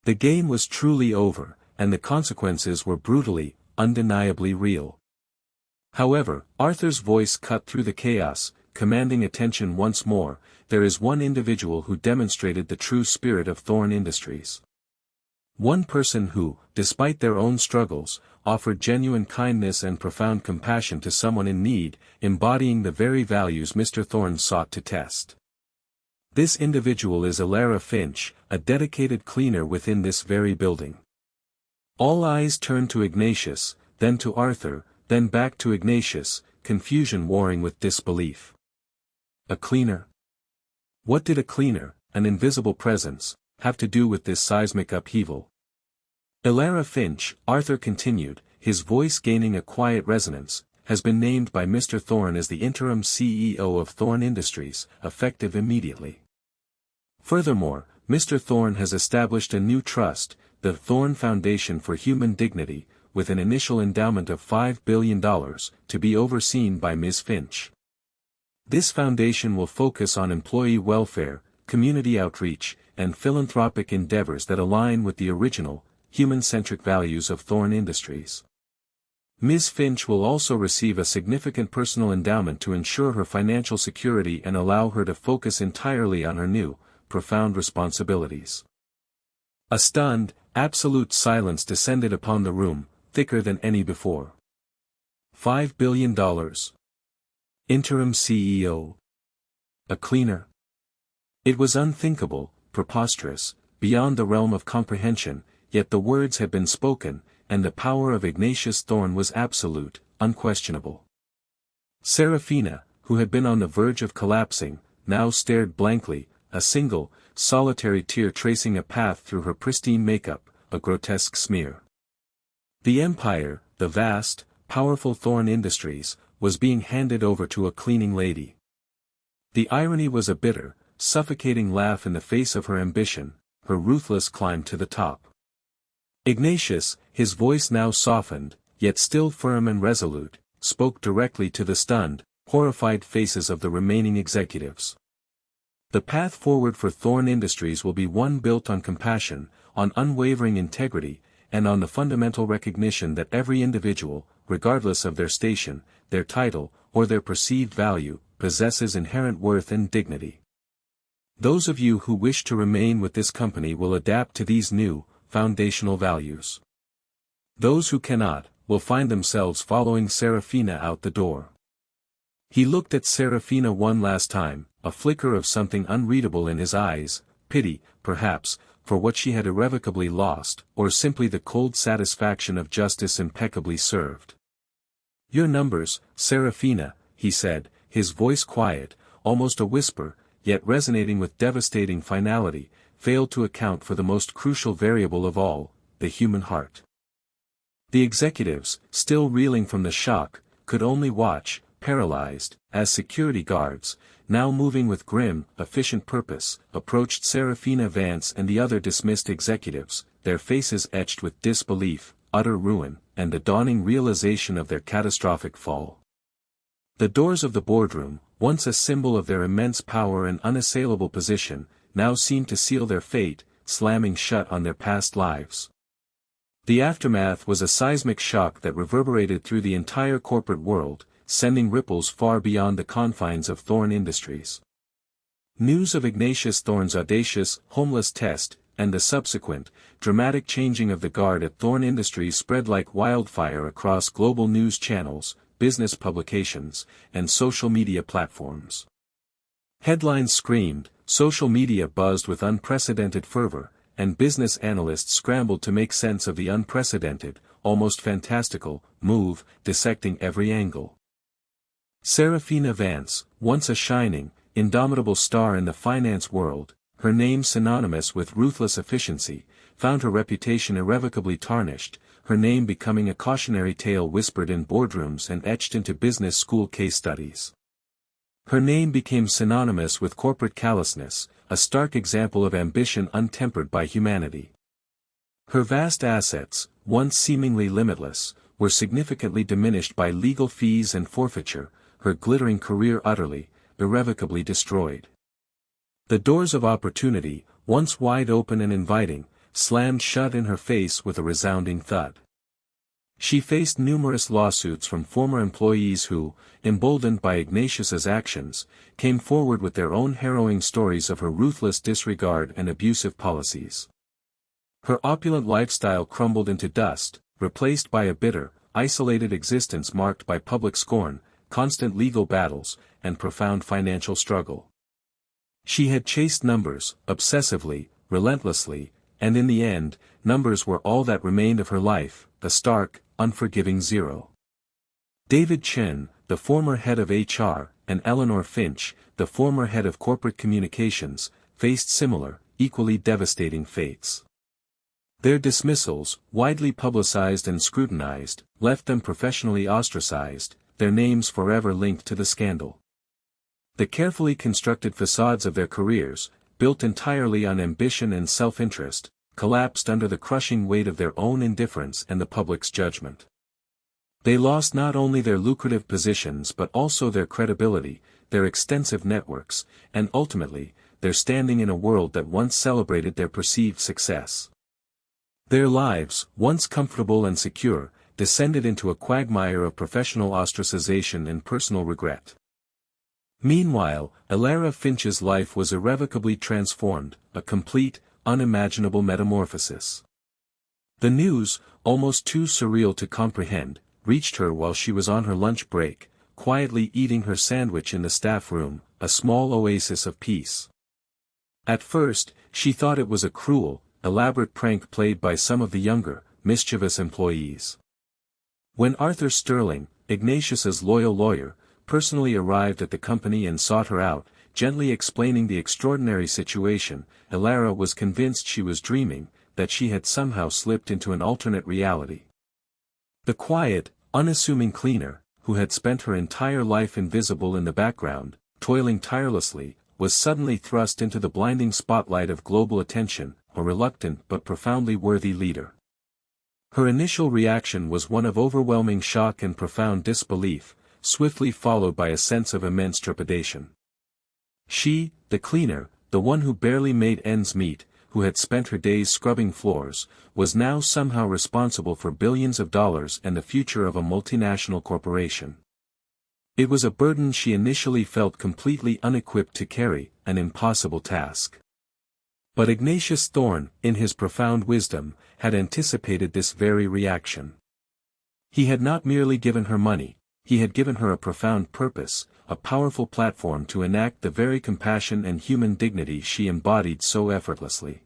The game was truly over, and the consequences were brutally, undeniably real. However, Arthur's voice cut through the chaos, commanding attention once more. There is one individual who demonstrated the true spirit of Thorn Industries. One person who, despite their own struggles, offered genuine kindness and profound compassion to someone in need, embodying the very values Mr. Thorn sought to test. This individual is Elara Finch, a dedicated cleaner within this very building. All eyes turned to Ignatius, then to Arthur, then back to Ignatius, confusion warring with disbelief. A cleaner? What did a cleaner, an invisible presence, have to do with this seismic upheaval? Elara Finch, Arthur continued, his voice gaining a quiet resonance, has been named by Mr. Thorn as the interim CEO of Thorn Industries, effective immediately. Furthermore, Mr. Thorn has established a new trust, the Thorn Foundation for Human Dignity, with an initial endowment of $5 billion, to be overseen by Ms. Finch. This foundation will focus on employee welfare, community outreach, and philanthropic endeavors that align with the original, human-centric values of Thorn Industries. Ms. Finch will also receive a significant personal endowment to ensure her financial security and allow her to focus entirely on her new, profound responsibilities. A stunned, absolute silence descended upon the room, thicker than any before. $5 billion. Interim CEO. A cleaner. It was unthinkable, preposterous, beyond the realm of comprehension, yet the words had been spoken, and the power of Ignatius Thorn was absolute, unquestionable. Serafina, who had been on the verge of collapsing, now stared blankly, a single, solitary tear tracing a path through her pristine makeup, a grotesque smear. The empire, the vast, powerful Thorn Industries, was being handed over to a cleaning lady. The irony was a bitter, suffocating laugh in the face of her ambition, her ruthless climb to the top. Ignatius, his voice now softened, yet still firm and resolute, spoke directly to the stunned, horrified faces of the remaining executives. The path forward for Thorn Industries will be one built on compassion, on unwavering integrity, and on the fundamental recognition that every individual, regardless of their station, their title, or their perceived value, possesses inherent worth and dignity. Those of you who wish to remain with this company will adapt to these new, foundational values. Those who cannot, will find themselves following Serafina out the door. He looked at Serafina one last time, a flicker of something unreadable in his eyes, pity, perhaps, for what she had irrevocably lost, or simply the cold satisfaction of justice impeccably served. Your numbers, Serafina, he said, his voice quiet, almost a whisper, yet resonating with devastating finality, failed to account for the most crucial variable of all, the human heart. The executives, still reeling from the shock, could only watch, paralyzed, as security guards, now moving with grim, efficient purpose, approached Serafina Vance and the other dismissed executives, their faces etched with disbelief, utter ruin, and the dawning realization of their catastrophic fall. The doors of the boardroom, once a symbol of their immense power and unassailable position, now seemed to seal their fate, slamming shut on their past lives. The aftermath was a seismic shock that reverberated through the entire corporate world, sending ripples far beyond the confines of Thorn Industries. News of Ignatius Thorn's audacious, homeless test, and the subsequent, dramatic changing of the guard at Thorn Industries spread like wildfire across global news channels, business publications, and social media platforms. Headlines screamed, social media buzzed with unprecedented fervor, and business analysts scrambled to make sense of the unprecedented, almost fantastical, move, dissecting every angle. Serafina Vance, once a shining, indomitable star in the finance world, her name synonymous with ruthless efficiency, found her reputation irrevocably tarnished, her name becoming a cautionary tale whispered in boardrooms and etched into business school case studies. Her name became synonymous with corporate callousness, a stark example of ambition untempered by humanity. Her vast assets, once seemingly limitless, were significantly diminished by legal fees and forfeiture, her glittering career utterly, irrevocably destroyed. The doors of opportunity, once wide open and inviting, slammed shut in her face with a resounding thud. She faced numerous lawsuits from former employees who, emboldened by Ignatius's actions, came forward with their own harrowing stories of her ruthless disregard and abusive policies. Her opulent lifestyle crumbled into dust, replaced by a bitter, isolated existence marked by public scorn, constant legal battles, and profound financial struggle. She had chased numbers, obsessively, relentlessly, and in the end, numbers were all that remained of her life, a stark, unforgiving zero. David Chen, the former head of HR, and Eleanor Finch, the former head of corporate communications, faced similar, equally devastating fates. Their dismissals, widely publicized and scrutinized, left them professionally ostracized, their names forever linked to the scandal. The carefully constructed facades of their careers, built entirely on ambition and self-interest, collapsed under the crushing weight of their own indifference and the public's judgment. They lost not only their lucrative positions but also their credibility, their extensive networks, and ultimately, their standing in a world that once celebrated their perceived success. Their lives, once comfortable and secure, descended into a quagmire of professional ostracization and personal regret. Meanwhile, Elara Finch's life was irrevocably transformed, a complete, unimaginable metamorphosis. The news, almost too surreal to comprehend, reached her while she was on her lunch break, quietly eating her sandwich in the staff room, a small oasis of peace. At first, she thought it was a cruel, elaborate prank played by some of the younger, mischievous employees. When Arthur Sterling, Ignatius's loyal lawyer, personally arrived at the company and sought her out, gently explaining the extraordinary situation, Elara was convinced she was dreaming, that she had somehow slipped into an alternate reality. The quiet, unassuming cleaner, who had spent her entire life invisible in the background, toiling tirelessly, was suddenly thrust into the blinding spotlight of global attention, a reluctant but profoundly worthy leader. Her initial reaction was one of overwhelming shock and profound disbelief, swiftly followed by a sense of immense trepidation. She, the cleaner, the one who barely made ends meet, who had spent her days scrubbing floors, was now somehow responsible for billions of dollars and the future of a multinational corporation. It was a burden she initially felt completely unequipped to carry, an impossible task. But Ignatius Thorne, in his profound wisdom, had anticipated this very reaction. He had not merely given her money, he had given her a profound purpose, a powerful platform to enact the very compassion and human dignity she embodied so effortlessly.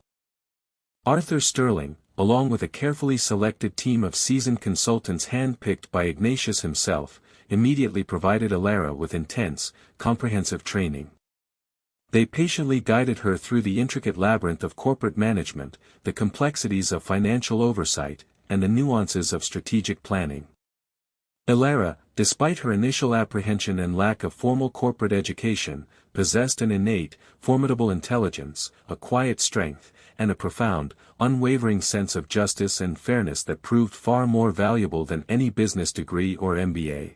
Arthur Sterling, along with a carefully selected team of seasoned consultants hand-picked by Ignatius himself, immediately provided Elara with intense, comprehensive training. They patiently guided her through the intricate labyrinth of corporate management, the complexities of financial oversight, and the nuances of strategic planning. Elara, despite her initial apprehension and lack of formal corporate education, possessed an innate, formidable intelligence, a quiet strength, and a profound, unwavering sense of justice and fairness that proved far more valuable than any business degree or MBA.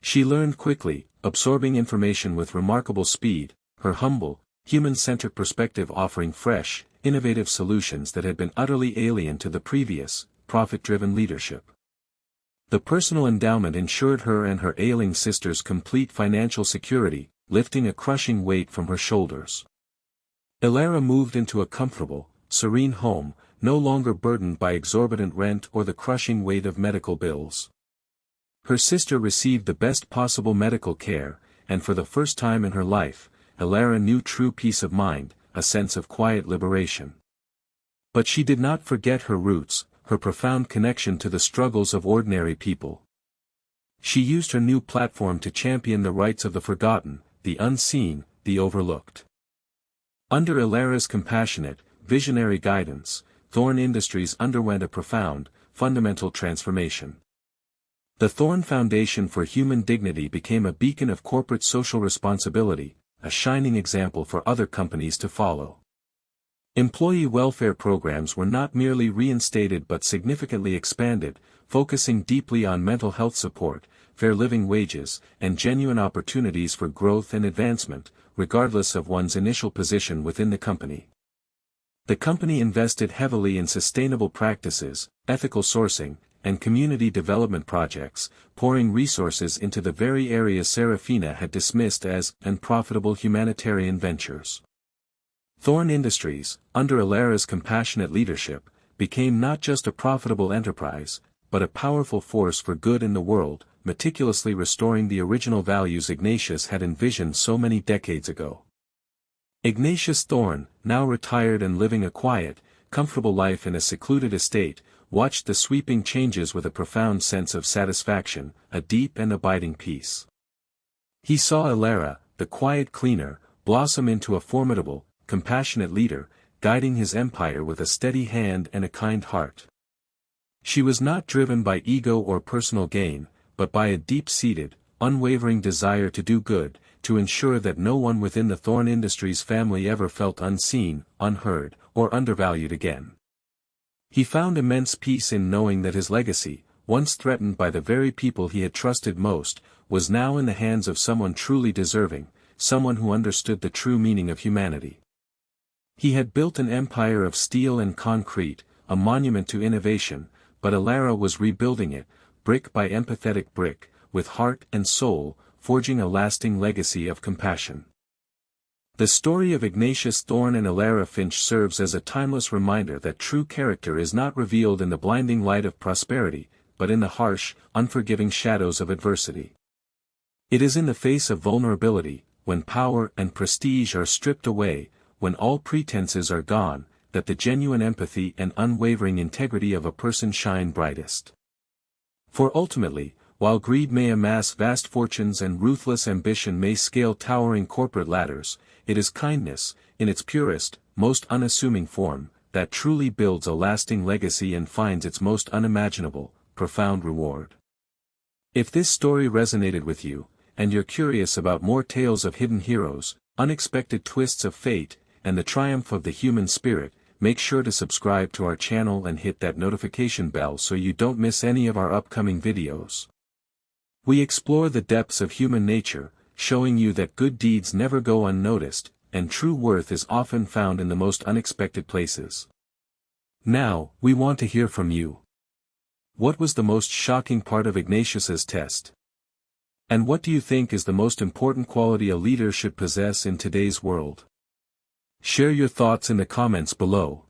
She learned quickly, absorbing information with remarkable speed, her humble, human-centered perspective offering fresh, innovative solutions that had been utterly alien to the previous, profit-driven leadership. The personal endowment ensured her and her ailing sisters complete financial security, lifting a crushing weight from her shoulders. Elara moved into a comfortable, serene home, no longer burdened by exorbitant rent or the crushing weight of medical bills. Her sister received the best possible medical care, and for the first time in her life, Elara knew true peace of mind, a sense of quiet liberation. But she did not forget her roots, her profound connection to the struggles of ordinary people. She used her new platform to champion the rights of the forgotten, the unseen, the overlooked. Under Elara's compassionate, visionary guidance, Thorn Industries underwent a profound, fundamental transformation. The Thorn Foundation for Human Dignity became a beacon of corporate social responsibility, a shining example for other companies to follow. Employee welfare programs were not merely reinstated but significantly expanded, focusing deeply on mental health support, fair living wages, and genuine opportunities for growth and advancement, regardless of one's initial position within the company. The company invested heavily in sustainable practices, ethical sourcing, and community development projects, pouring resources into the very areas Serafina had dismissed as unprofitable humanitarian ventures. Thorn Industries, under Alara's compassionate leadership, became not just a profitable enterprise, but a powerful force for good in the world, meticulously restoring the original values Ignatius had envisioned so many decades ago. Ignatius Thorn, now retired and living a quiet, comfortable life in a secluded estate, watched the sweeping changes with a profound sense of satisfaction, a deep and abiding peace. He saw Alara, the quiet cleaner, blossom into a formidable, compassionate leader, guiding his empire with a steady hand and a kind heart. She was not driven by ego or personal gain, but by a deep-seated, unwavering desire to do good, to ensure that no one within the Thorn Industries family ever felt unseen, unheard, or undervalued again. He found immense peace in knowing that his legacy, once threatened by the very people he had trusted most, was now in the hands of someone truly deserving, someone who understood the true meaning of humanity. He had built an empire of steel and concrete, a monument to innovation, but Alara was rebuilding it, brick by empathetic brick, with heart and soul, forging a lasting legacy of compassion. The story of Ignatius Thorn and Alara Finch serves as a timeless reminder that true character is not revealed in the blinding light of prosperity, but in the harsh, unforgiving shadows of adversity. It is in the face of vulnerability, when power and prestige are stripped away, when all pretenses are gone, that the genuine empathy and unwavering integrity of a person shine brightest. For ultimately, while greed may amass vast fortunes and ruthless ambition may scale towering corporate ladders, it is kindness, in its purest, most unassuming form, that truly builds a lasting legacy and finds its most unimaginable, profound reward. If this story resonated with you, and you're curious about more tales of hidden heroes, unexpected twists of fate, and the triumph of the human spirit, make sure to subscribe to our channel and hit that notification bell so you don't miss any of our upcoming videos. We explore the depths of human nature, showing you that good deeds never go unnoticed, and true worth is often found in the most unexpected places. Now, we want to hear from you. What was the most shocking part of Ignatius's test? And what do you think is the most important quality a leader should possess in today's world? Share your thoughts in the comments below.